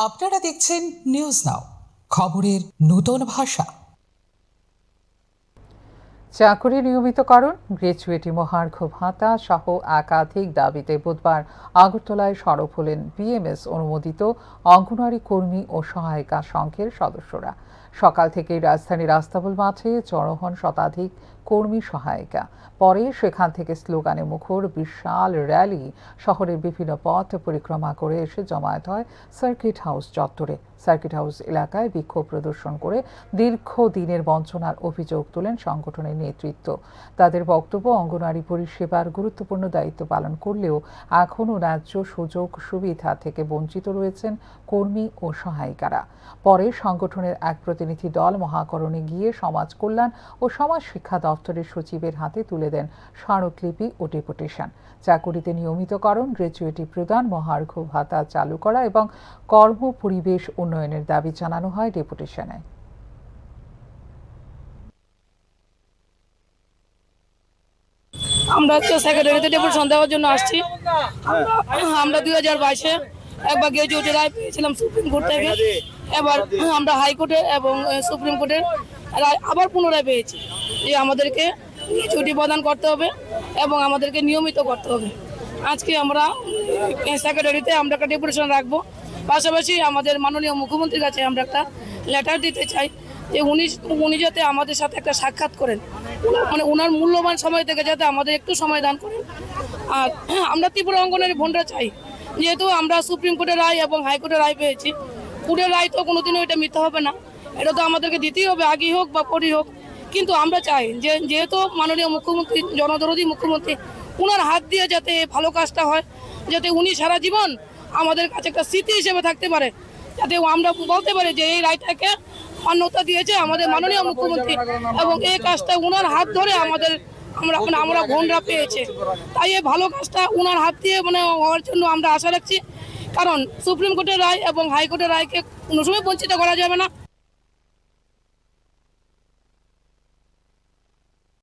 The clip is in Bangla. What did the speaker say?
আপনারা দেখছেন নিউজ নাও, খবরের নতুন ভাষা। চাকরি নিয়মিতকরণ, গ্র্যাচুইটি মহার্ঘ ভাতা সহ একাধিক দাবিতে বুধবার আগরতলায় সরব হলেন বিএমএস অনুমোদিত অঙ্গনওয়াড়ি কর্মী ও সহায়িকা সংঘের সদস্যরা। সকাল থেকেই রাজধানীর আস্তাবল মাঠে জড়ো হন শতাধিক কর্মী সহায়িকা। পরে সেখান থেকে স্লোগানে মুখর বিশাল র্যালি শহরের বিভিন্ন পথ পরিক্রমা করে এসে জমায়েত হয় সার্কিট হাউস চত্বরে। সার্কিট হাউস এলাকায় বিক্ষোভ প্রদর্শন করে দীর্ঘদিনের বঞ্চনার অভিযোগ তোলেন সংগঠনের নেতৃত্ব। তাদের বক্তব্য, অঙ্গনওয়াড়ি পরিষেবার গুরুত্বপূর্ণ দায়িত্ব পালন করলেও এখনও ন্যায্য সুযোগ সুবিধা থেকে বঞ্চিত রয়েছেন কর্মী ও সহায়িকারা। পরে সংগঠনের এক প্রতিনিধি দল মহাকরণে গিয়ে সমাজ কল্যাণ ও সমাজ শিক্ষা দপ্তরের সচিবের হাতে তুলে দেন স্মারকলিপি ও ডেপুটেশন। চাকুরিতে নিয়মিতকরণ, গ্র্যাচুইটি প্রদান, মহার্ঘ ভাতা চালু করা এবং কর্ম পরিবেশ উন্নয়নের দাবি জানানো হয় ডেপুটেশনে। আমরা সেক্রেটারিতে ডেপুটেশন দেওয়ার জন্য আসছি। আমরা 2022-এ একবার গ্র্যাচুইটি রায় পেয়েছিলাম সুপ্রিম কোর্ট থেকে। এবার আমরা হাইকোর্টে এবং সুপ্রিম কোর্টের রায় আবার পুনরায় পেয়েছি যে আমাদেরকে গ্র্যাচুইটি প্রদান করতে হবে এবং আমাদেরকে নিয়মিত করতে হবে। আজকে আমরা সেক্রেটারিতে আমরা একটা ডেপুটেশন রাখবো। পাশাপাশি আমাদের মাননীয় মুখ্যমন্ত্রীর কাছে আমরা একটা লেটার দিতে চাই যে উনি যাতে আমাদের সাথে একটা সাক্ষাৎ করেন, মানে ওনার মূল্যবান সময় থেকে যাতে আমাদের একটু সময় দান করেন। আর আমরা ত্রিপুরা অঙ্গনের বোনরা চাই, যেহেতু আমরা সুপ্রিম কোর্টের রায় এবং হাইকোর্টের রায় পেয়েছি, কোর্টের রায় তো কোনোদিনও এটা মিথ্যা হবে না, এটা তো আমাদেরকে দিতেই হবে, আগেই হোক বা পরেই হোক। কিন্তু আমরা চাই যে যেহেতু মাননীয় মুখ্যমন্ত্রী জনদরদী মুখ্যমন্ত্রী, ওনার হাত দিয়ে যাতে ভালো কাজটা হয়, যাতে উনি সারা জীবন আমাদের কাছে একটা স্মৃতি হিসেবে থাকতে পারে, যাতে আমরা বলতে পারি যে এই রায়টাকে মান্যতা দিয়েছে আমাদের মাননীয় মুখ্যমন্ত্রী এবং এই কাজটা ওনার হাত ধরে আমরা বোনরা পেয়েছে। তাই এই ভালো কাজটা ওনার হাত দিয়ে হওয়ার জন্য আমরা আশা রাখছি, কারণ সুপ্রিম কোর্টের রায় এবং হাইকোর্টের রায়কে কোনো সময় বঞ্চিত করা যাবে না।